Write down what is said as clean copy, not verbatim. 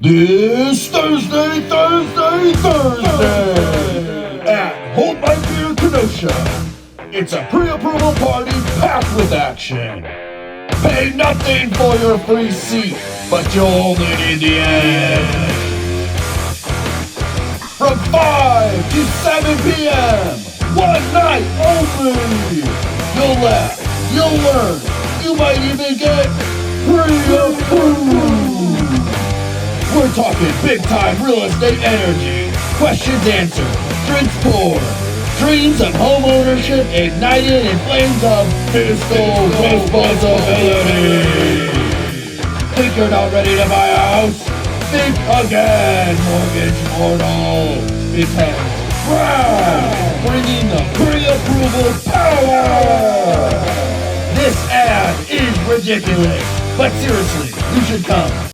This Thursday at Hold My Beer Kenosha. It's a pre-approval party packed with action. Pay nothing for your free seat, but you'll only need the end. From 5 to 7 p.m. One night only. You'll laugh, you'll learn, you might even get pre-approved. We're talking big-time real estate energy, questions answered, drinks poured, dreams of home ownership ignited in flames of fiscal responsibility. Think you're not ready to buy a house? Think again, mortgage mortal. Because Brown bringing the pre-approval power. This ad is ridiculous, but seriously, you should come.